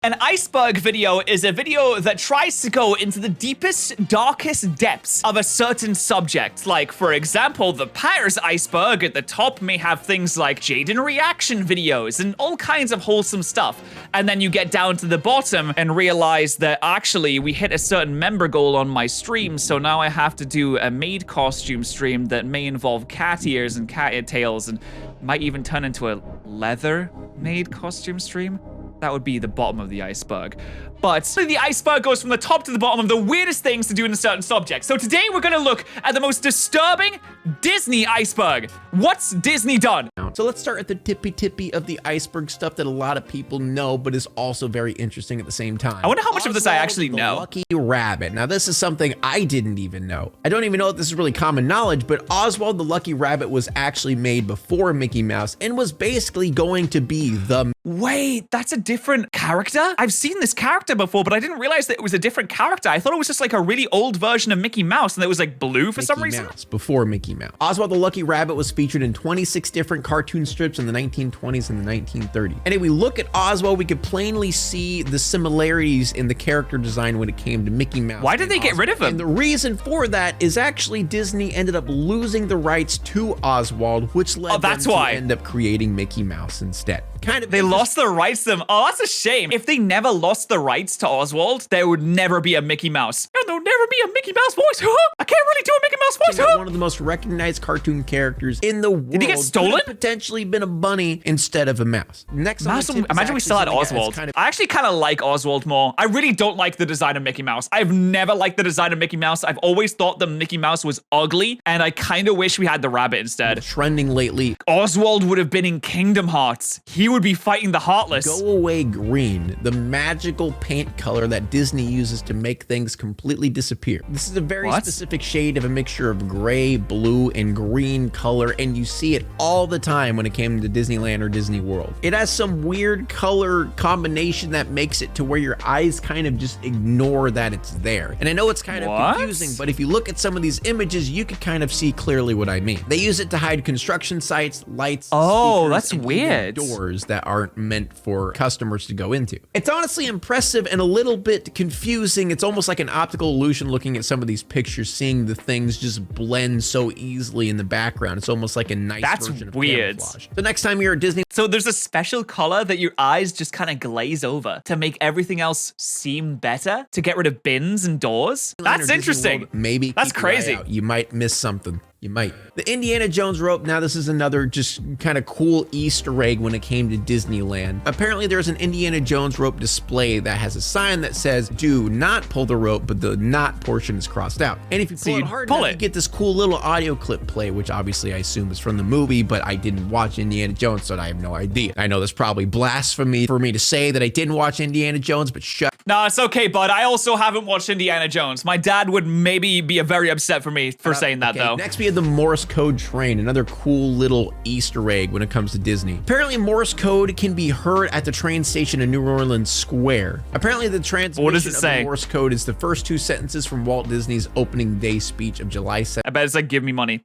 An iceberg video is a video that tries to go into the deepest, darkest depths of a certain subject. Like, for example, the Patterrz iceberg at the top may have things like Jaden reaction videos and all kinds of wholesome stuff. And then you get down to the bottom and realize that actually we hit a certain member goal on my stream, so now I have to do a maid costume stream that may involve cat ears and cat tails and might even turn into a leather maid costume stream. That would be the bottom of the iceberg. But the iceberg goes from the top to the bottom of the weirdest things to do in a certain subject. So today we're gonna look at the most disturbing Disney iceberg. What's Disney done? So let's start at the tippy of the iceberg, stuff that a lot of people know, but is also very interesting at the same time. I wonder how much of this I actually know. Lucky Rabbit. Now this is something I didn't even know. I don't even know if this is really common knowledge, but Oswald the Lucky Rabbit was actually made before Mickey Mouse and was basically going to be the... Wait, that's a different character? I've seen this character before, but I didn't realize that it was a different character. I thought it was just like a really old version of Mickey Mouse and it was like blue for some reason. Before Mickey Mouse. Oswald the Lucky Rabbit was featured in 26 different cartoon strips in the 1920s and the 1930s. And if we look at Oswald, we could plainly see the similarities in the character design when it came to Mickey Mouse. Why did they get rid of him? And the reason for that is actually Disney ended up losing the rights to Oswald, which led them to end up creating Mickey Mouse instead. They lost the rights to them. Oh, that's a shame. If they never lost the rights to Oswald, there would never be a Mickey Mouse. And there'll never be a Mickey Mouse voice. I can't really do a Mickey Mouse voice. One of the most recognized cartoon characters in the world. Did he get stolen? Could have potentially been a bunny instead of a mouse. Next on the tip, imagine we still had Oswald. I actually kind of like Oswald more. I really don't like the design of Mickey Mouse. I've never liked the design of Mickey Mouse. I've always thought the Mickey Mouse was ugly, and I kind of wish we had the rabbit instead. Trending lately. Oswald would have been in Kingdom Hearts. He would be fighting the Heartless. Go Away Green, the magical paint color that Disney uses to make things completely disappear. This is a very specific shade of a mixture of gray, blue, and green color, and you see it all the time when it came to Disneyland or Disney World. It has some weird color combination that makes it to where your eyes kind of just ignore that it's there. And I know it's kind of confusing, but if you look at some of these images, you could kind of see clearly what I mean. They use it to hide construction sites, lights, speakers, that's weird. Doors that aren't meant for customers to go into. It's honestly impressive and a little bit confusing. It's almost like an optical illusion looking at some of these pictures, seeing the things just blend so easily in the background. It's almost like a nice version of camouflage. The next time you're at Disney... So there's a special color that your eyes just kind of glaze over to make everything else seem better, to get rid of bins and doors. That's interesting. World, maybe that's crazy. You might miss something. You might. The Indiana Jones rope, now this is another just kind of cool Easter egg when it came to Disneyland. Apparently there's an Indiana Jones rope display that has a sign that says, do not pull the rope, but the not portion is crossed out. And if you pull it hard enough, you get this cool little audio clip play, which obviously I assume is from the movie, but I didn't watch Indiana Jones, so I have no idea. I know that's probably blasphemy for me to say that I didn't watch Indiana Jones, but shut. No, it's okay, bud. I also haven't watched Indiana Jones. My dad would maybe be very upset for me for saying that, though. Next, we have the Morse code train, another cool little Easter egg when it comes to Disney. Apparently, Morse code can be heard at the train station in New Orleans Square. Apparently, the transmission of the Morse code is the first two sentences from Walt Disney's opening day speech of July 7th. I bet it's like, give me money.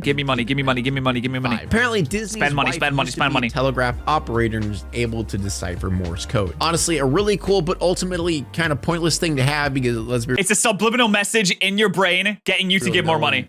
Give me money, give me money, give me money, give me money. Apparently, Disney's spend money. telegraph operator is able to decipher Morse code. Honestly, a really cool but ultimately kind of pointless thing to have because it's a subliminal message in your brain getting you to give more money.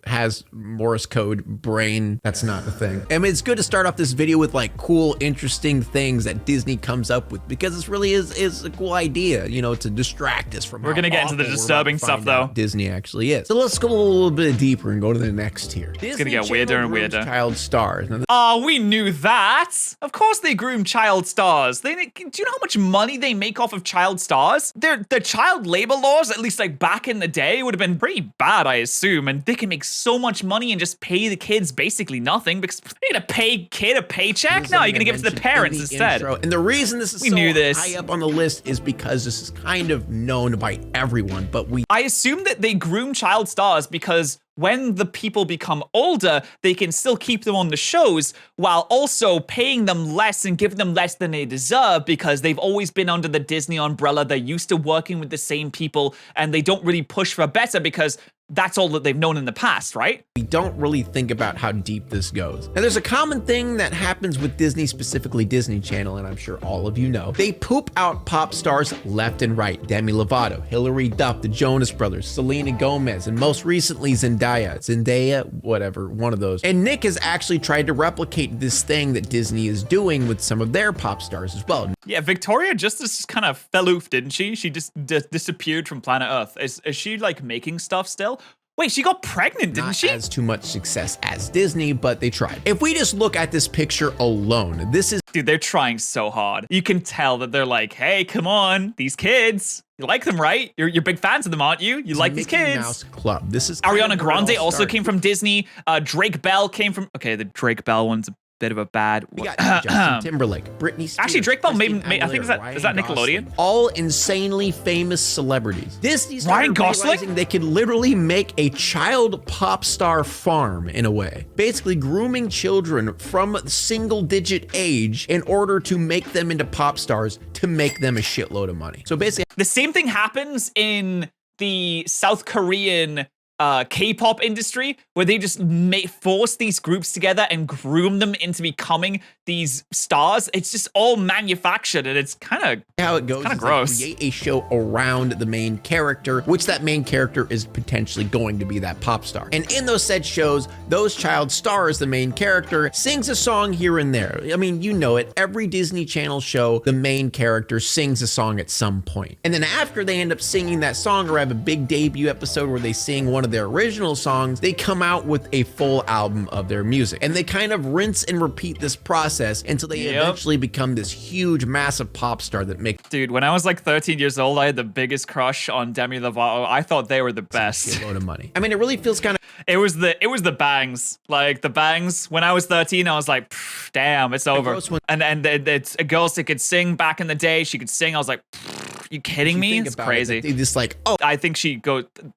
Has Morse code brain. That's not the thing. I mean, it's good to start off this video with like cool, interesting things that Disney comes up with because this really is a cool idea, you know, to distract us from. We're gonna get into the disturbing stuff though. Disney actually is. So let's go a little bit deeper and go to the next tier. It's gonna get weirder and weirder. Child stars. Oh, we knew that. Of course they groom child stars. Do you know how much money they make off of child stars? Their child labor laws, at least like back in the day, would have been pretty bad, I assume. And they can make so much money and just pay the kids basically nothing because you're gonna pay kid a paycheck? No, you're gonna give it to the parents instead. And the reason this is high up on the list is because this is kind of known by everyone, but I assume that they groom child stars because when the people become older, they can still keep them on the shows while also paying them less and giving them less than they deserve because they've always been under the Disney umbrella. They're used to working with the same people and they don't really push for better because that's all that they've known in the past, right? We don't really think about how deep this goes. And there's a common thing that happens with Disney, specifically Disney Channel, and I'm sure all of you know. They poop out pop stars left and right. Demi Lovato, Hilary Duff, the Jonas Brothers, Selena Gomez, and most recently Zendaya, whatever, one of those. And Nick has actually tried to replicate this thing that Disney is doing with some of their pop stars as well. Yeah, Victoria Justice kind of fell oof, didn't she? She just disappeared from planet Earth. Is she like making stuff still? Wait, she got pregnant, didn't she? Not as too much success as Disney, but they tried. If we just look at this picture alone, this is... Dude, they're trying so hard. You can tell that they're like, hey, come on, these kids. You like them, right? You're big fans of them, aren't you? You like these kids. Mouse Club. This is Ariana Grande also came from Disney. Drake Bell came from... Okay, the Drake Bell one's a bit of a bad... We got Justin Timberlake, Britney Spears. Actually, Drake Bell made I think, Ryan is that Nickelodeon? Gosling, all insanely famous celebrities. Disney's Ryan Gosling? realizing they could literally make a child pop star farm in a way. Basically grooming children from single-digit age in order to make them into pop stars to make them a shitload of money. So basically... The same thing happens in the South Korean K-pop industry, where they just force these groups together and groom them into becoming these stars. It's just all manufactured, and it's kind of how it goes. Kind of gross. They create a show around the main character, which that main character is potentially going to be that pop star. And in those said shows, those child stars, the main character, sings a song here and there. I mean, you know it. Every Disney Channel show, the main character sings a song at some point. And then after they end up singing that song or have a big debut episode where they sing one of their original songs, they come out with a full album of their music. And they kind of rinse and repeat this process until they eventually become this huge, massive pop star that makes... Dude, when I was like 13 years old, I had the biggest crush on Demi Lovato. I thought they were the best. A load of money. I mean, it really feels kind of... It was the bangs. Like, the bangs. When I was 13, I was like, damn, it's over. And it's a girl that could sing back in the day. She could sing. I was like, you kidding me? It's crazy. They just like, oh. I think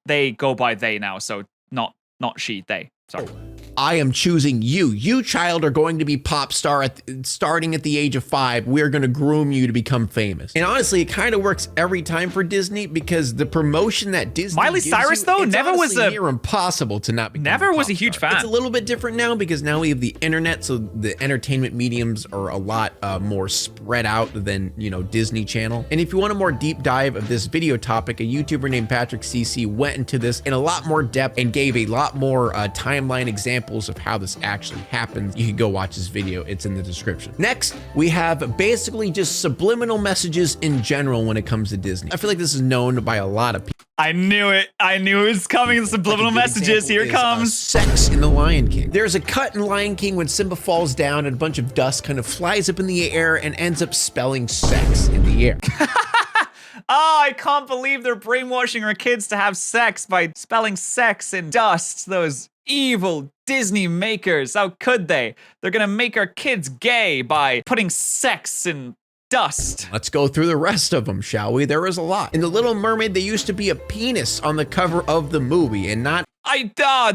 they go by they now, so not she, they. Sorry. I am choosing you. You, child, are going to be pop star starting at the age of 5. We're going to groom you to become famous. And honestly, it kind of works every time for Disney because the promotion that Disney Miley gives Cyrus you, though it's never was near impossible to not become never a was pop a huge star. fan. It's a little bit different now because now we have the internet, so the entertainment mediums are a lot more spread out than, you know, Disney Channel. And if you want a more deep dive of this video topic, a YouTuber named Patterrz CC went into this in a lot more depth and gave a lot more timeline examples of how this actually happens. You can go watch this video. It's in the description. Next, we have basically just subliminal messages in general when it comes to Disney. I feel like this is known by a lot of people. I knew it. I knew it was coming. Subliminal messages. Here it comes. Sex in The Lion King. There's a cut in Lion King when Simba falls down and a bunch of dust kind of flies up in the air and ends up spelling sex in the air. Oh, I can't believe they're brainwashing our kids to have sex by spelling sex in dust. Those evil Disney makers. How could they? They're gonna make our kids gay by putting sex in dust. Let's go through the rest of them, shall we? There is a lot. In The Little Mermaid, there used to be a penis on the cover of the movie and not...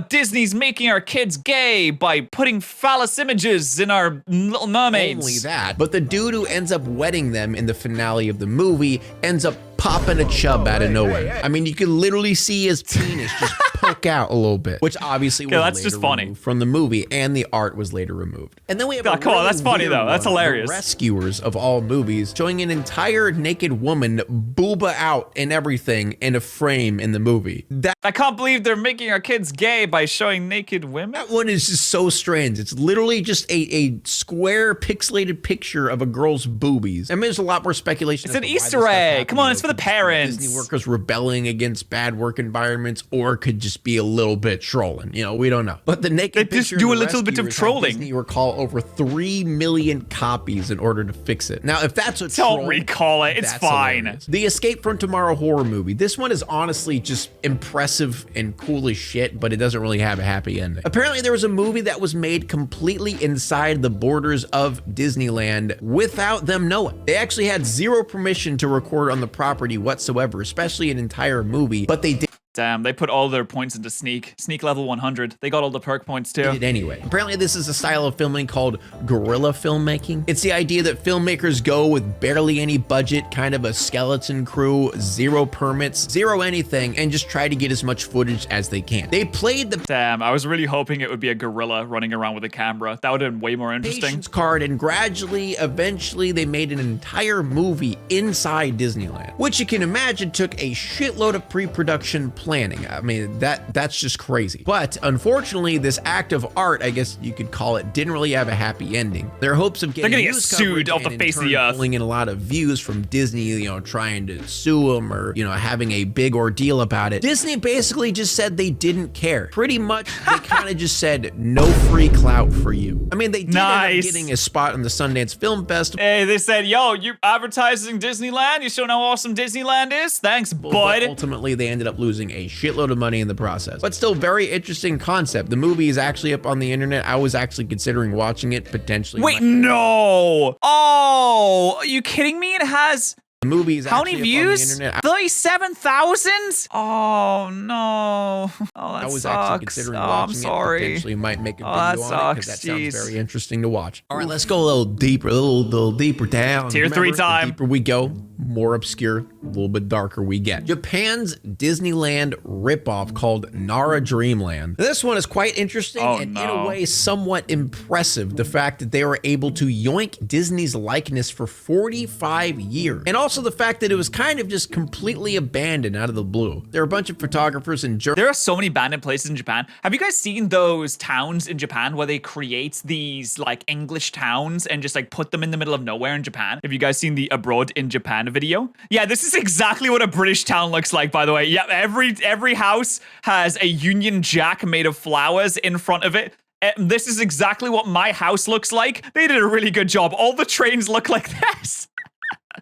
Disney's making our kids gay by putting phallus images in our Little Mermaids. Only that, but the dude who ends up wedding them in the finale of the movie ends up popping a chub out of nowhere. I mean, you can literally see his penis just poke out a little bit, which obviously was that's later just funny removed from the movie, and the art was later removed. And then we have come on, that's funny though. That's hilarious. The Rescuers of all movies, showing an entire naked woman booba out and everything in a frame in the movie. I can't believe they're making our kids gay by showing naked women. That one is just so strange. It's literally just a square pixelated picture of a girl's boobies. I mean, there's a lot more speculation. It's an Easter egg. Come on, it's for the parents. Disney workers rebelling against bad work environments, or it could just be a little bit trolling. You know, we don't know. But the naked picture just do a little bit of trolling. Disney recall over 3 million copies in order to fix it. Now, if that's a troll, don't recall it. It's fine. Hilarious. The Escape from Tomorrow horror movie. This one is honestly just impressive and cool as shit, but it doesn't really have a happy ending. Apparently, there was a movie that was made completely inside the borders of Disneyland without them knowing. They actually had zero permission to record on the property whatsoever, especially an entire movie, but they did. Damn, they put all their points into Sneak. Sneak level 100. They got all the perk points too. Did it anyway. Apparently this is a style of filming called guerrilla filmmaking. It's the idea that filmmakers go with barely any budget, kind of a skeleton crew, zero permits, zero anything, and just try to get as much footage as they can. They played the Damn, I was really hoping it would be a gorilla running around with a camera. That would have been way more interesting. patience card, and gradually, eventually, they made an entire movie inside Disneyland, which you can imagine took a shitload of pre-production planning. I mean, that's just crazy. But unfortunately, this act of art, I guess you could call it, didn't really have a happy ending. Their hopes of getting They're gonna get news sued coverage off the and in face of turn the earth. pulling in a lot of views from Disney, you know, trying to sue them or, you know, having a big ordeal about it. Disney basically just said they didn't care. Pretty much, they kind of just said, no free clout for you. I mean, they did end up getting a spot on the Sundance Film Festival. Hey, they said, yo, you advertising Disneyland? You still know how awesome Disneyland is? Thanks, bud. But ultimately, they ended up losing a shitload of money in the process. But still, very interesting concept. The movie is actually up on the internet. I was actually considering watching it, potentially. Wait, no. Oh, are you kidding me? It has... The movie is How actually many up on the views? internet. 37,000? Oh, no. Oh, that I was sucks. actually considering I'm watching sorry. it. Potentially might make a video that on it sucks. because that sounds Jeez. very interesting to watch. All right, let's go a little deeper, a little deeper down. Tier 3 the time. deeper we go, more obscure, a little bit darker we get. Japan's Disneyland ripoff called Nara Dreamland. This one is quite interesting and in a way somewhat impressive. The fact that they were able to yoink Disney's likeness for 45 years. And also the fact that it was kind of just completely abandoned out of the blue. There are a bunch of photographers and There are so many abandoned places in Japan. Have you guys seen those towns in Japan where they create these like English towns and just like put them in the middle of nowhere in Japan? Have you guys seen the Abroad in Japan video? Yeah, this is exactly what a British town looks like, by the way. Yeah, every house has a Union Jack made of flowers in front of it. This is exactly what my house looks like. They did a really good job. All the trains look like this.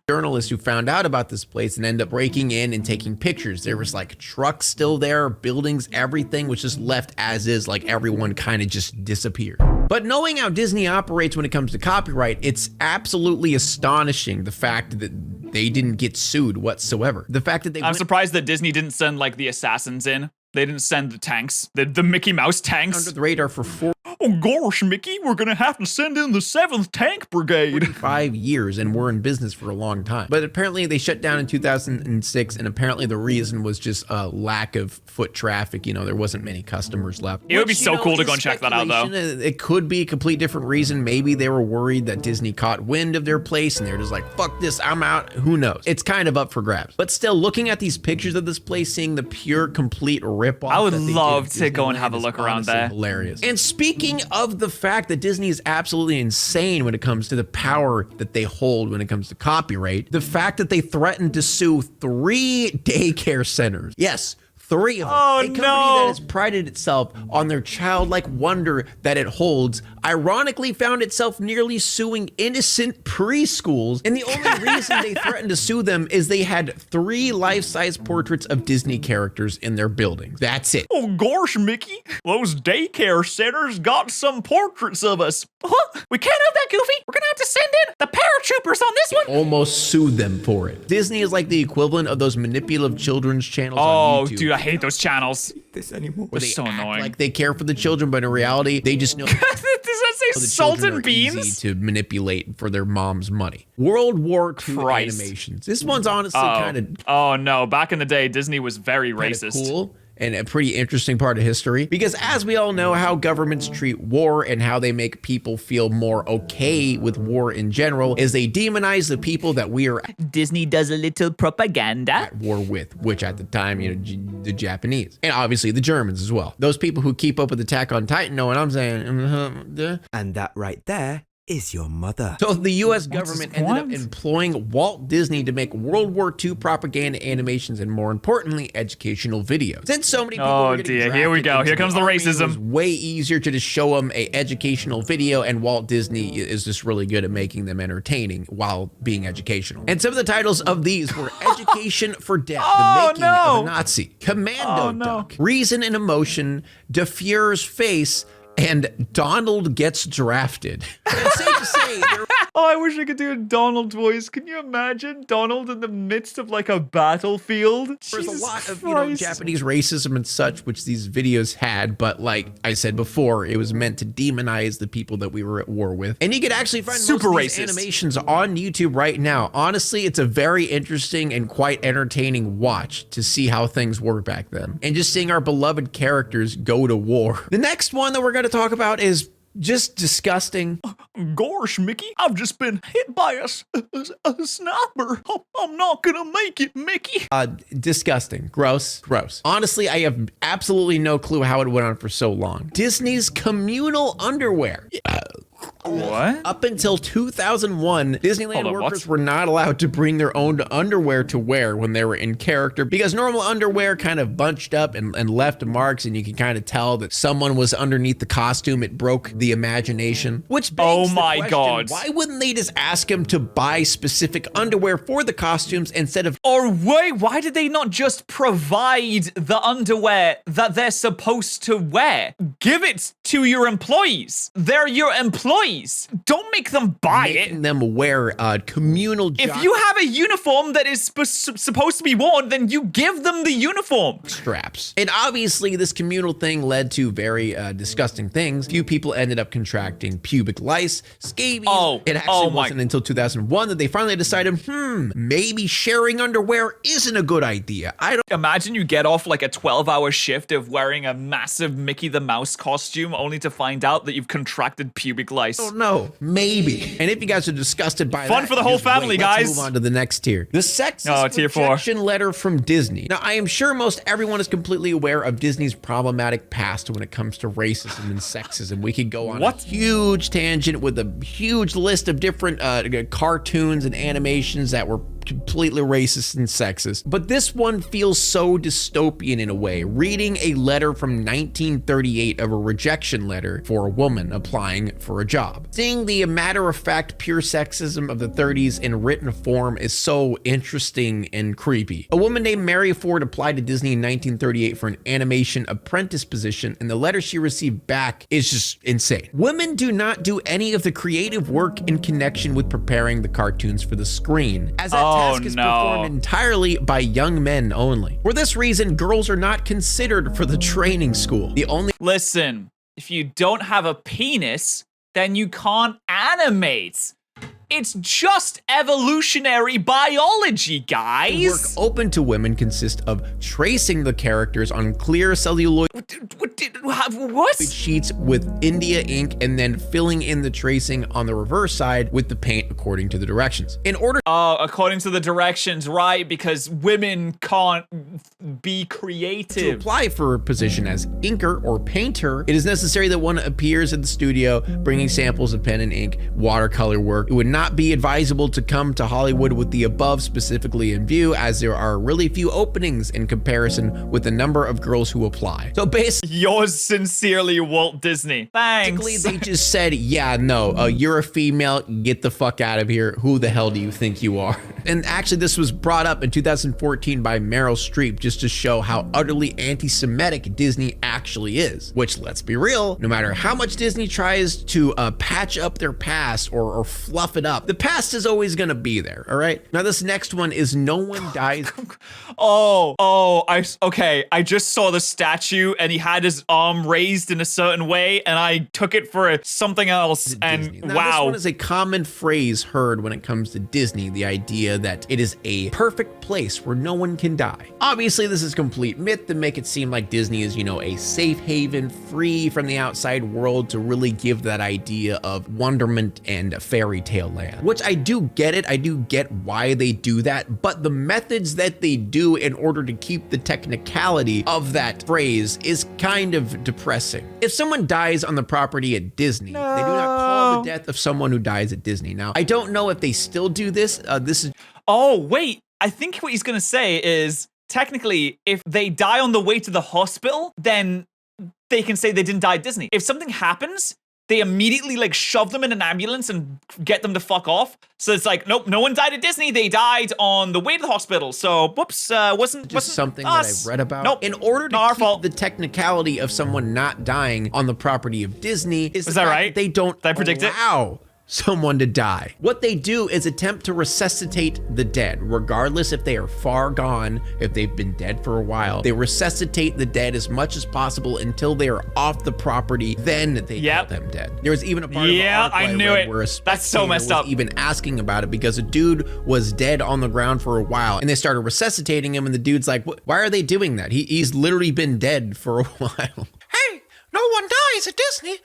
journalists who found out about this place and end up breaking in and taking pictures. There was like trucks still there, buildings, everything was just left as is, like everyone kind of just disappeared. But knowing how Disney operates when it comes to copyright, it's absolutely astonishing the fact that they didn't get sued whatsoever. The fact that I'm surprised that Disney didn't send like the assassins in. They didn't send the tanks, the Mickey Mouse tanks. Under the radar for 4 Oh gosh, Mickey, we're gonna have to send in the 7th Tank Brigade. 5 years, and we're in business for a long time. But apparently they shut down in 2006, and apparently the reason was just a lack of foot traffic. You know, there wasn't many customers left. It would be so cool to go is and check that out, though. speculation. It could be a complete different reason. Maybe they were worried that Disney caught wind of their place, and they're just like, fuck this, I'm out. Who knows? It's kind of up for grabs. But still, looking at these pictures of this place, seeing the pure, complete ripoff. I would that they love did to go and Disneyland have a is look around honestly there. Hilarious. And speaking of the fact that Disney is absolutely insane when it comes to the power that they hold when it comes to copyright, the fact that they threatened to sue 3 daycare centers. Yes, 3 of them. Oh, a company no. that has prided itself on their childlike wonder that it holds, ironically found itself nearly suing innocent preschools. And the only reason they threatened to sue them is they had 3 life-size portraits of Disney characters in their building. That's it. Oh gosh, Mickey, those daycare centers got some portraits of us. Huh? We can't have that, Goofy. We're gonna have to send in the paratroopers on this one. Almost sued them for it. Disney is like the equivalent of those manipulative children's channels on YouTube. Dude, I hate those channels. This anymore. where They're they so act annoying. like they care for the children, but in reality, they just know Does that say the salt children and are easy beans? to manipulate for their mom's money. World War II Christ. animations. This one's honestly kind of Oh no, back in the day, Disney was very racist. cool and a pretty interesting part of history, because as we all know how governments treat war and how they make people feel more okay with war in general is they demonize the people that we are Disney does a little propaganda. at war with, which at the time, you know, the Japanese and obviously the Germans as well. Those people who keep up with Attack on Titan know what I'm saying. And that right there is your mother. So the U.S. his government ended up point? employing Walt Disney to make World War II propaganda animations and, more importantly, educational videos. Since so many people Oh, were getting dear. Here we drafted go. into Here comes the army, it racism. was way easier to just show them a educational video, and Walt Disney is just really good at making them entertaining while being educational. And some of the titles of these were Education for Death, Oh, The Making no. of a Nazi, Commando Oh, no. Duck, Reason and Emotion, De Fuhrer's Face, and Donald Gets Drafted. It's safe to say there Oh, I wish I could do a Donald voice. Can you imagine Donald in the midst of like a battlefield? There's Jesus a lot of, Christ. Japanese racism and such, which these videos had, but like I said before, it was meant to demonize the people that we were at war with. And you can actually find Super most of these racist. animations on YouTube right now. Honestly, it's a very interesting and quite entertaining watch to see how things were back then. And just seeing our beloved characters go to war. The next one that we're going to talk about is just disgusting. Gosh, Mickey, I've just been hit by a sniper. I'm not gonna make it, Mickey. Disgusting. Gross. Honestly, I have absolutely no clue how it went on for so long. Disney's communal underwear. What? Up until 2001, Disneyland Hold on, workers what? were not allowed to bring their own underwear to wear when they were in character because normal underwear kind of bunched up and left marks, and you can kind of tell that someone was underneath the costume. It broke the imagination. Which begs Oh my the question, God. why wouldn't they just ask him to buy specific underwear for the costumes instead of... Or wait, why did they not just provide the underwear that they're supposed to wear? Give it to your employees. They're your employees. Don't make them buy making it. them wear communal If you have a uniform that is supposed to be worn, then you give them the uniform. straps. And obviously this communal thing led to very disgusting things. Few people ended up contracting pubic lice, scabies. It actually wasn't until 2001 that they finally decided, maybe sharing underwear isn't a good idea. I don't Imagine you get off like a 12-hour shift of wearing a massive Mickey the Mouse costume only to find out that you've contracted pubic lice. know. Maybe. And if you guys are disgusted by Fun that, for the whole just wait. family, Let's guys. move on to the next tier. The sexist tier 4. rejection letter from Disney. Now, I am sure most everyone is completely aware of Disney's problematic past when it comes to racism and sexism. We could go on a huge tangent with a huge list of different cartoons and animations that were completely racist and sexist. But this one feels so dystopian in a way. Reading a letter from 1938 of a rejection letter for a woman applying for a job. Seeing the matter-of-fact pure sexism of the 30s in written form is so interesting and creepy. A woman named Mary Ford applied to Disney in 1938 for an animation apprentice position, and the letter she received back is just insane. Women do not do any of the creative work in connection with preparing the cartoons for the screen, as that task is performed entirely by young men only. For this reason, girls are not considered for the training school. The only Listen, if you don't have a penis, then you can't animate. It's just evolutionary biology, work guys. open to women consist of tracing the characters on clear celluloid What? sheets with India ink and then filling in the tracing on the reverse side with the paint according to the directions. In order According to the directions, right? Because women can't be to creative. apply for a position as inker or painter, it is necessary that one appears at the studio bringing samples of pen and ink, watercolor work. It would not be advisable to come to Hollywood with the above specifically in view, as there are really few openings in comparison with the number of girls who apply. So basically, Yours sincerely, Walt Disney. Thanks. they just said, yeah, no, you're a female, get the fuck out of here. Who the hell do you think you are? And actually, this was brought up in 2014 by Meryl Streep just to show how utterly anti-Semitic Disney actually is. Which, let's be real, no matter how much Disney tries to patch up their past or fluff it up, the past is always gonna be there, all right? Now, this next one is No One Dies. Okay, I just saw the statue and he had his arm raised in a certain way and I took it for something else and Disney. Now, wow. This one is a common phrase heard when it comes to Disney, the idea that it is a perfect place where no one can die. Obviously, this is complete myth to make it seem like Disney is, a safe haven, free from the outside world, to really give that idea of wonderment and a fairy tale land. Which I do get it, I do get why they do that, but the methods that they do in order to keep the technicality of that phrase is kind of depressing. If someone dies on the property at Disney, they do not call the death of someone who dies at Disney. Now, I don't know if they still do this. This is Oh, wait. I think what he's going to say is technically if they die on the way to the hospital, then they can say they didn't die at Disney. If something happens, they immediately shove them in an ambulance and get them to fuck off. So it's like, nope, no one died at Disney. They died on the way to the hospital. So, whoops, wasn't something us. that I've read about. Nope. In order to Not our keep fault. the technicality of someone not dying on the property of Disney, is that the fact right? that they don't Did I predict it? allow someone to die. What they do is attempt to resuscitate the dead, regardless if they are far gone, if they've been dead for a while. They resuscitate the dead as much as possible until they are off the property, then they kill them dead. There was even a part of the arc I knew it. where a That's so messed was up. even asking about it because a dude was dead on the ground for a while, and they started resuscitating him, and the dude's like, why are they doing that? He's literally been dead for a while. Hey, no one dies at Disney.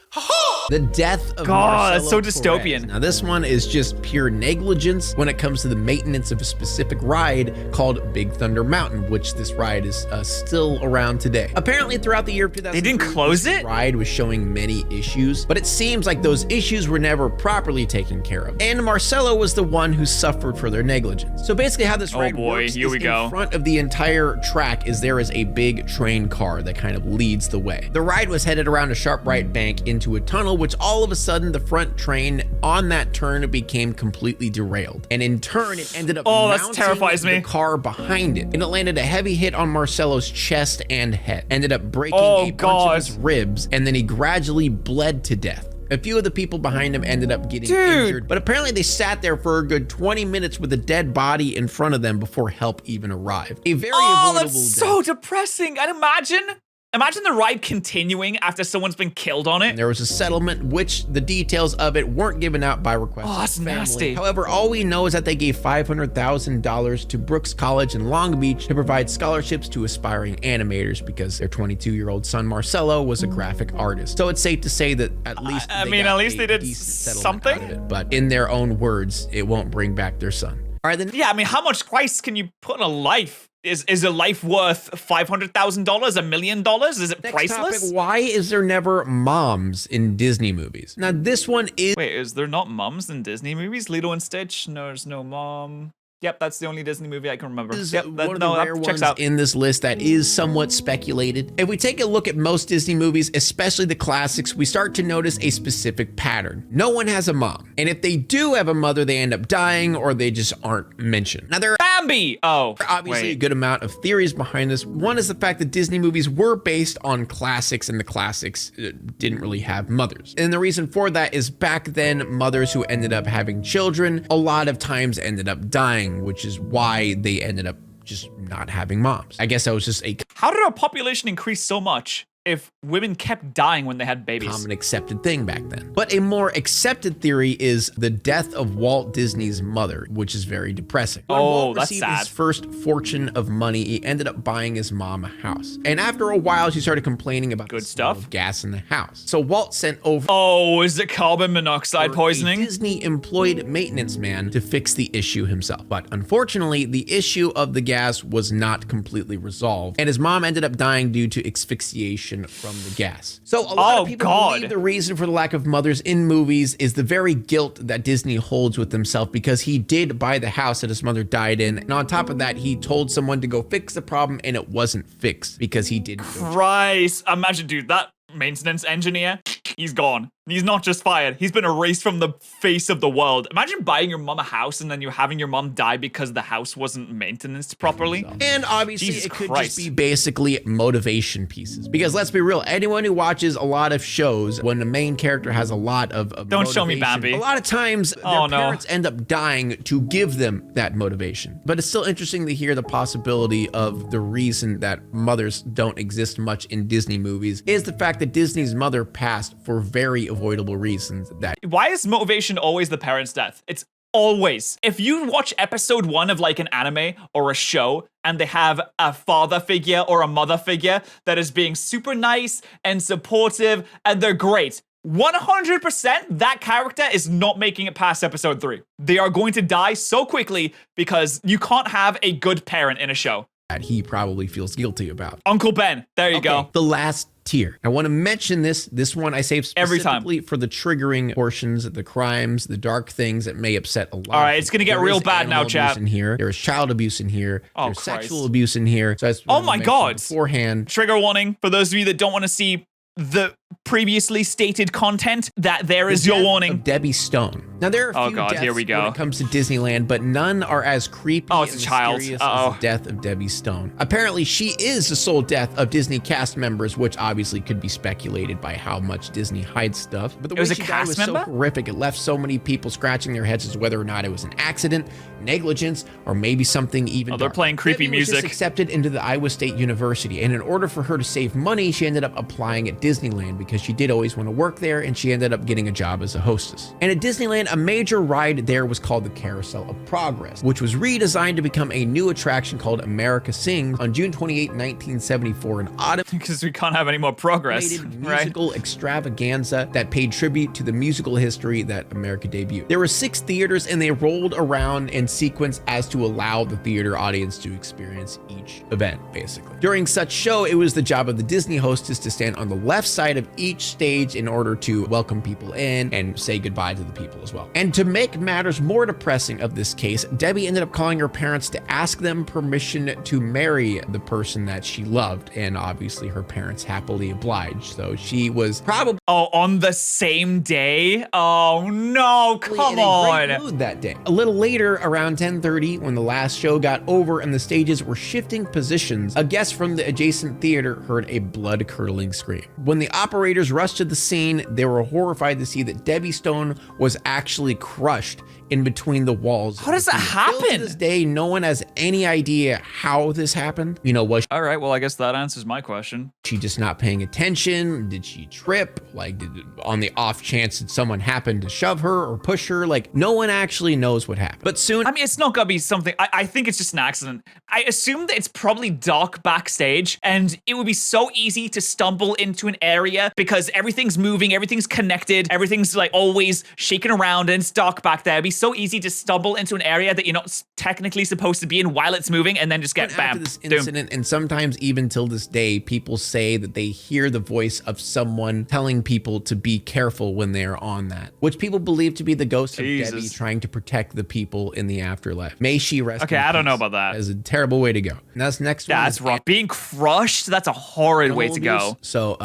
The death of God, that's so Marcelo dystopian. Perez. Now this one is just pure negligence when it comes to the maintenance of a specific ride called Big Thunder Mountain, which this ride is still around today. Apparently throughout the year of 2003, They didn't close this it? ride was showing many issues, but it seems like those issues were never properly taken care of. And Marcelo was the one who suffered for their negligence. So basically how this ride works here is we go. in front of the entire track there is a big train car that kind of leads the way. The ride was headed around a sharp right bank into a tunnel, which all of a sudden the front train on that turn became completely derailed. And in turn, it ended up mounting terrifies me. the car behind it. And it landed a heavy hit on Marcelo's chest and head. Ended up breaking a bunch of his ribs, and then he gradually bled to death. A few of the people behind him ended up getting injured, but apparently they sat there for a good 20 minutes with a dead body in front of them before help even arrived. A very avoidable that's death. so depressing. And imagine the ride continuing after someone's been killed on it. There was a settlement, which the details of it weren't given out by request of that's the family. nasty. However, all we know is that they gave $500,000 to Brooks College in Long Beach to provide scholarships to aspiring animators because their 22-year-old son Marcelo was a graphic artist. So it's safe to say that at least at got least a they did decent settlement something. out of it. But in their own words, it won't bring back their son. All right, then. Yeah, I mean, how much price can you put on a life? Is a life worth $500,000, $1 million? Is it Next priceless? topic, why is there never moms in Disney movies? Now, this one is... Wait, is there not moms in Disney movies? Lilo and Stitch? No, there's no mom. Yep, that's the only Disney movie I can remember. Is Yep, one of the rare checks ones out. in this list that is somewhat speculated. If we take a look at most Disney movies, especially the classics, we start to notice a specific pattern. No one has a mom. And if they do have a mother, they end up dying or they just aren't mentioned. Now, there are Bambi! Oh, obviously a wait. good amount of theories behind this. One is the fact that Disney movies were based on classics, and the classics didn't really have mothers. And the reason for that is back then, mothers who ended up having children a lot of times ended up dying, which is why they ended up just not having moms. I guess that was just a How did our population increase so much if women kept dying when they had babies? common accepted thing back then. But a more accepted theory is the death of Walt Disney's mother, which is very depressing. When Walt that's received sad. his first fortune of money, he ended up buying his mom a house. And after a while, she started complaining about Good the smell stuff. of gas in the house. So Walt sent over Oh, is it carbon monoxide a poisoning? Disney employed maintenance man to fix the issue himself. But unfortunately, the issue of the gas was not completely resolved, and his mom ended up dying due to asphyxiation from the gas. So a lot of people believe the reason for the lack of mothers in movies is the very guilt that Disney holds with himself, because he did buy the house that his mother died in, and on top of that, he told someone to go fix the problem, and it wasn't fixed because he didn't go check. Christ. Imagine, dude, that maintenance engineer, he's gone. He's not just fired. He's been erased from the face of the world. Imagine buying your mom a house and then you having your mom die because the house wasn't maintained properly. And obviously, Jesus it could Christ. just be basically motivation pieces. Because let's be real, anyone who watches a lot of shows, when the main character has a lot of Don't show me motivation, Bambi. a lot of times, their Oh, no. parents end up dying to give them that motivation. But it's still interesting to hear the possibility of the reason that mothers don't exist much in Disney movies is the fact that Disney's mother passed for very avoidable reasons. That Why is motivation always the parent's death? It's always. If you watch episode 1 of like an anime or a show and they have a father figure or a mother figure that is being super nice and supportive and they're great, 100% that character is not making it past episode 3. They are going to die so quickly because you can't have a good parent in a show. he probably feels guilty about. Uncle Ben. There you go. The last tier. I want to mention this one I saved Every time. specifically for the triggering portions, the crimes, the dark things that may upset a lot. All right, it's gonna get There real is bad now, animal abuse chat. in here. There is child abuse in here. Oh, There's Christ. sexual abuse in here. So Oh my God. beforehand. Trigger warning for those of you that don't want to see the previously stated content, that there is your warning. Debbie Stone. Now, there are a few deaths here we go. when it comes to Disneyland, but none are as creepy and it's a child. mysterious as the death of Debbie Stone. Apparently, she is the sole death of Disney cast members, which obviously could be speculated by how much Disney hides stuff. But the way she died was so horrific, it left so many people scratching their heads as to whether or not it was an accident, negligence, or maybe something even they're playing creepy Debbie was music. just accepted into the Iowa State University, and in order for her to save money, she ended up applying at Disneyland because she did always want to work there, and she ended up getting a job as a hostess. And at Disneyland, a major ride there was called the Carousel of Progress, which was redesigned to become a new attraction called America Sings on June 28, 1974 in autumn. Because we can't have any more progress, right? Musical extravaganza that paid tribute to the musical history that America debuted. There were 6 theaters, and they rolled around in sequence as to allow the theater audience to experience each event, basically. During such show, it was the job of the Disney hostess to stand on the left side of each stage in order to welcome people in and say goodbye to the people as well. And to make matters more depressing of this case, Debbie ended up calling her parents to ask them permission to marry the person that she loved, and obviously her parents happily obliged. So she was probably on the same day? Oh no, come on. in a great mood that day. A little later, around 10:30, when the last show got over and the stages were shifting positions, a guest from the adjacent theater heard a blood-curdling scream. When the operators rushed to the scene, they were horrified to see that Debbie Stone was actually crushed in between the walls. How does that happen? Still to this day, no one has any idea how this happened. You know, was all right, well, I guess that answers my question. she just not paying attention? Did she trip? Like, on the off chance that someone happened to shove her or push her? Like, no one actually knows what happened. But soon, I mean, it's not gonna be something, I think it's just an accident. I assume that it's probably dark backstage, and it would be so easy to stumble into an area because everything's moving, everything's connected, everything's like always shaking around, and it's dark back there. It'd be so easy to stumble into an area that you're not technically supposed to be in while it's moving, and then just get bam, after this incident, and sometimes even till this day, people say that they hear the voice of someone telling people to be careful when they're on that, which people believe to be the ghost of Debbie trying to protect the people in the afterlife. May she rest. Okay, I don't know about that. That is a terrible way to go. And that's next one. That's rough. Being crushed, that's a horrid way to go. So,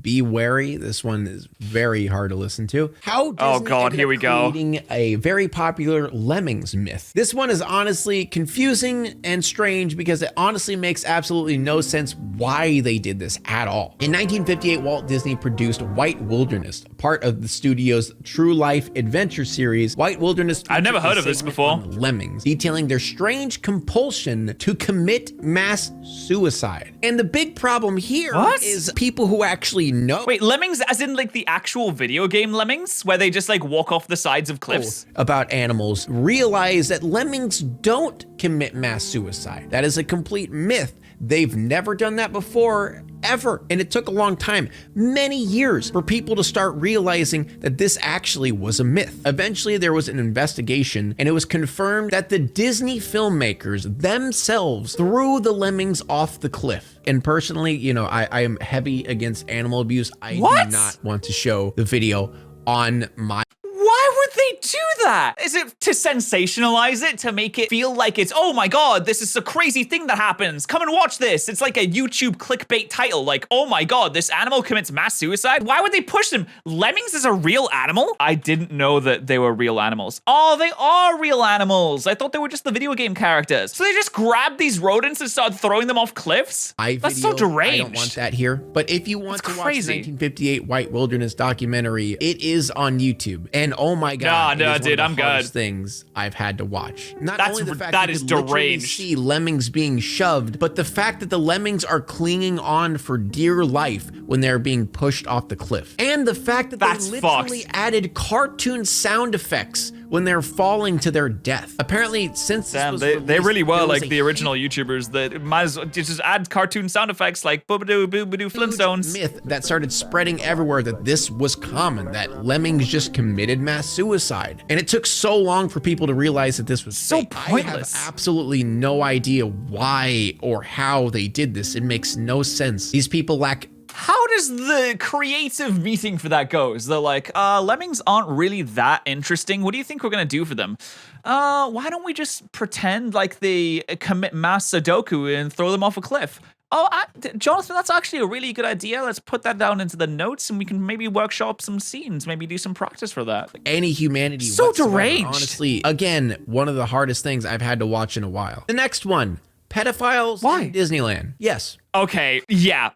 be wary. This one is very hard to listen to. How Disney here we go. creating a very popular Lemmings myth. This one is honestly confusing and strange because it honestly makes absolutely no sense why they did this at all. In 1958, Walt Disney produced White Wilderness, part of the studio's True Life Adventure series. White Wilderness. I've never heard of this before. Lemmings, detailing their strange compulsion to commit mass suicide. And the big problem here is people who actually know. Wait, Lemmings as in like the actual video game Lemmings, where they just like walk off the sides of cliffs? About animals realize that lemmings don't commit mass suicide. That is a complete myth. They've never done that before, ever. And it took a long time, many years, for people to start realizing that this actually was a myth. Eventually, there was an investigation, and it was confirmed that the Disney filmmakers themselves threw the lemmings off the cliff. And personally, you know, I am heavy against animal abuse. I do not want to show the video on my... Why would they do that? Is it to sensationalize it, to make it feel like it's, oh my God, this is a crazy thing that happens. Come and watch this. It's like a YouTube clickbait title, like, oh my God, this animal commits mass suicide. Why would they push them? Lemmings is a real animal? I didn't know that they were real animals. Oh, they are real animals. I thought they were just the video game characters. So they just grabbed these rodents and started throwing them off cliffs? That's so deranged. I don't want that here. But if you want to watch the 1958 White Wilderness documentary, it is on YouTube. And oh my God, no, dude, I'm good. Things I've had to watch. Not only the fact that you is could literally deranged. see lemmings being shoved, but the fact that the lemmings are clinging on for dear life when they're being pushed off the cliff, and the fact that they literally added cartoon sound effects when they're falling to their death. Apparently, since this was released, they really were like the original YouTubers that might as well just add cartoon sound effects like boobadoo boobadoo Flintstones. Myth that started spreading everywhere that this was common, that lemmings just committed mass suicide. And it took so long for people to realize that this was so fake. pointless. I have absolutely no idea why or how they did this. It makes no sense. These people lack... How does the creative meeting for that go? They're like, lemmings aren't really that interesting. What do you think we're gonna do for them? Why don't we just pretend like they commit mass Sudoku and throw them off a cliff? Jonathan, that's actually a really good idea. Let's put that down into the notes, and we can maybe workshop some scenes, maybe do some practice for that. Any humanity So whatsoever. deranged. Honestly, again, one of the hardest things I've had to watch in a while. The next one, pedophiles Why? in Disneyland. Yes. Okay, yeah.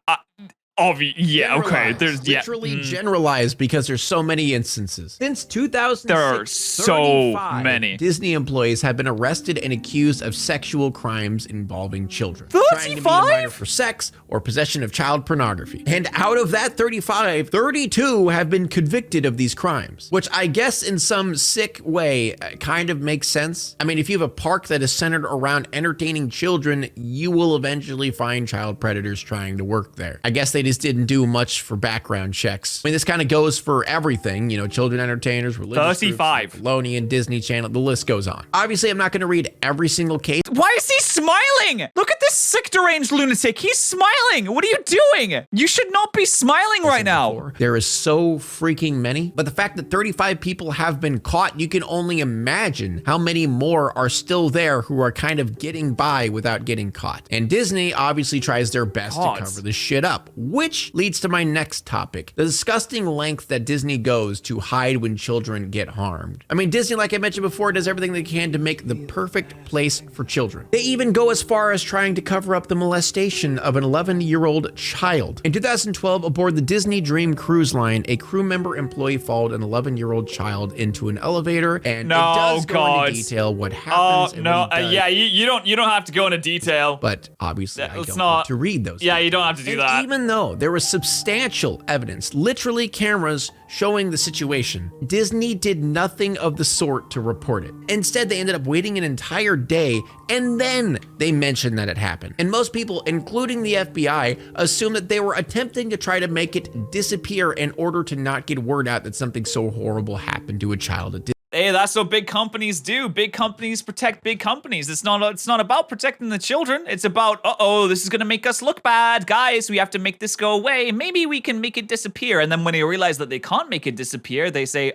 Okay. There's literally generalized because there's so many instances. Since 2006, there are so 35 many. Disney employees have been arrested and accused of sexual crimes involving children. 35? Trying to be a minor for sex or possession of child pornography. And out of that 35, 32 have been convicted of these crimes, which I guess in some sick way kind of makes sense. I mean, if you have a park that is centered around entertaining children, you will eventually find child predators trying to work there. I guess they just didn't do much for background checks. I mean, this kind of goes for everything, you know, children entertainers, religious 35. groups, Nickelodeon, Disney Channel, the list goes on. Obviously, I'm not going to read every single case. Why is he smiling? Look at this sick, deranged lunatic. He's smiling. What are you doing? You should not be smiling right now. There is so freaking many, but the fact that 35 people have been caught, you can only imagine how many more are still there who are kind of getting by without getting caught. And Disney obviously tries their best to cover this shit up, which leads to my next topic, the disgusting length that Disney goes to hide when children get harmed. I mean, Disney, like I mentioned before, does everything they can to make the perfect place for children. They even go as far as trying to cover up the molestation of an 11-year-old child. In 2012, aboard the Disney Dream cruise line, a crew member employee followed an 11-year-old child into an elevator, and it does go into detail what happens. You don't have to go into detail. But obviously, I don't want to read those. Yeah, you don't have to do that. Even though there was substantial evidence, literally cameras showing the situation, Disney did nothing of the sort to report it. Instead, they ended up waiting an entire day, and then they mentioned that it happened. And most people, including the FBI, assume that they were attempting to try to make it disappear in order to not get word out that something so horrible happened to a child at Disney. Hey, that's what big companies do. Big companies protect big companies. It's not about protecting the children. It's about, this is gonna make us look bad. Guys, we have to make this go away. Maybe we can make it disappear. And then when they realize that they can't make it disappear, they say,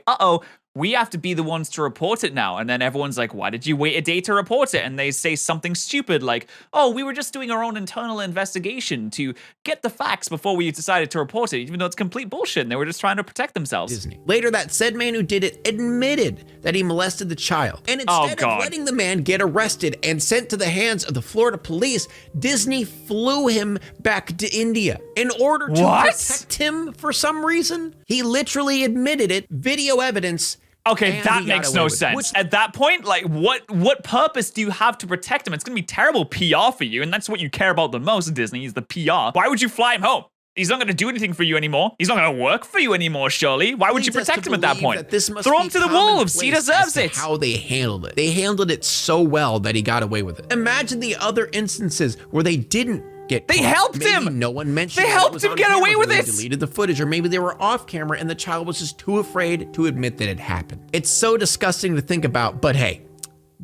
we have to be the ones to report it now. And then everyone's like, why did you wait a day to report it? And they say something stupid like, we were just doing our own internal investigation to get the facts before we decided to report it, even though it's complete bullshit. And they were just trying to protect themselves. Disney. Later, that said man who did it admitted that he molested the child. And instead of letting the man get arrested and sent to the hands of the Florida police, Disney flew him back to India in order to protect him for some reason. He literally admitted it, video evidence. Okay, that makes no sense. At that point, like, what purpose do you have to protect him? It's gonna be terrible PR for you, and that's what you care about the most, Disney, is the PR. Why would you fly him home? He's not gonna do anything for you anymore. He's not gonna work for you anymore, surely. Why would you protect him at that point? Throw him to the wolves. He deserves it. How they handled it. They handled it so well that he got away with it. Imagine the other instances where they didn't get caught. Helped him. No one mentioned. They helped him get away with it. They deleted the footage, or maybe they were off camera and the child was just too afraid to admit that it happened. It's so disgusting to think about, but hey,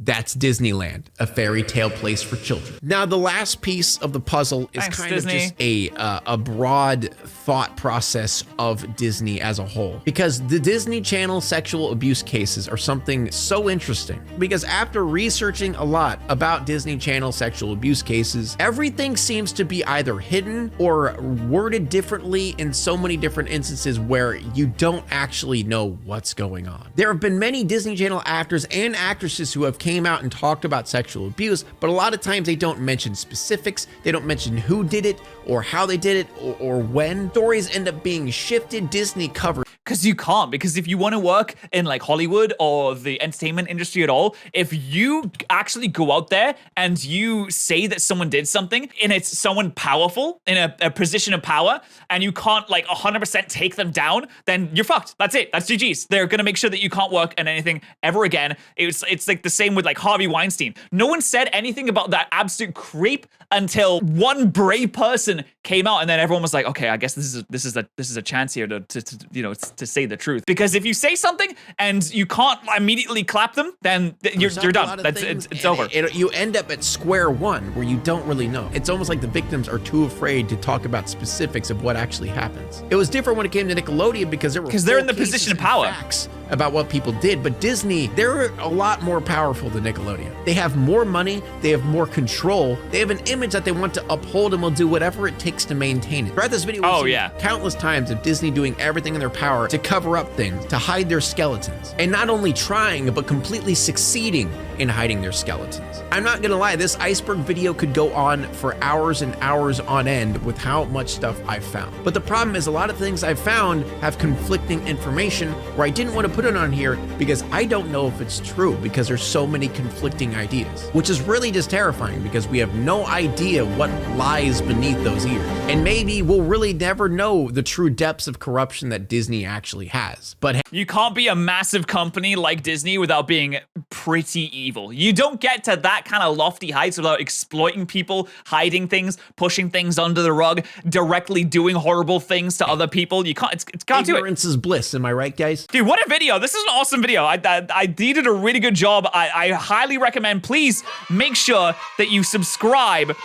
that's Disneyland, a fairy tale place for children. Now, the last piece of the puzzle is kind of just a broad thought process of Disney as a whole. Because the Disney Channel sexual abuse cases are something so interesting. Because after researching a lot about Disney Channel sexual abuse cases, everything seems to be either hidden or worded differently in so many different instances where you don't actually know what's going on. There have been many Disney Channel actors and actresses who have came out and talked about sexual abuse, but a lot of times they don't mention specifics. They don't mention who did it or how they did it or when. Stories end up being shifted. Disney covered. Because you can't. Because if you want to work in like Hollywood or the entertainment industry at all, if you actually go out there and you say that someone did something and it's someone powerful in a position of power and you can't like 100% take them down, then you're fucked. That's it. That's GG's. They're going to make sure that you can't work in anything ever again. It's like the same with like Harvey Weinstein. No one said anything about that absolute creep until one brave person came out, and then everyone was like, okay, I guess this is a chance here to say the truth. Because if you say something and you can't immediately clap them, then you're done. It's over. You end up at square one where you don't really know. It's almost like the victims are too afraid to talk about specifics of what actually happens. It was different when it came to Nickelodeon because they're in the position of power. Facts about what people did, but Disney, they're a lot more powerful than Nickelodeon. They have more money, they have more control, they have an image that they want to uphold and will do whatever it takes to maintain it. Throughout this video, we've seen countless times of Disney doing everything in their power to cover up things, to hide their skeletons, and not only trying, but completely succeeding in hiding their skeletons. I'm not gonna lie, this Iceberg video could go on for hours and hours on end with how much stuff I've found. But the problem is a lot of things I've found have conflicting information where I didn't want to put it on here because I don't know if it's true because there's so many conflicting ideas, which is really just terrifying because we have no idea what lies beneath those ears. And maybe we'll really never know the true depths of corruption that Disney actually has. But you can't be a massive company like Disney without being pretty evil. You don't get to that kind of lofty heights without exploiting people, hiding things, pushing things under the rug, directly doing horrible things to other people. You can't, it's can't do it. Ignorance is bliss, am I right, guys? Dude, what a video. This is an awesome video. I did a really good job. I highly recommend, please make sure that you subscribe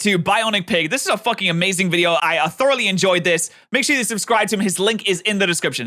to Bionic Pig. This is a fucking amazing video. I thoroughly enjoyed this. Make sure you subscribe to him. His link is in the description.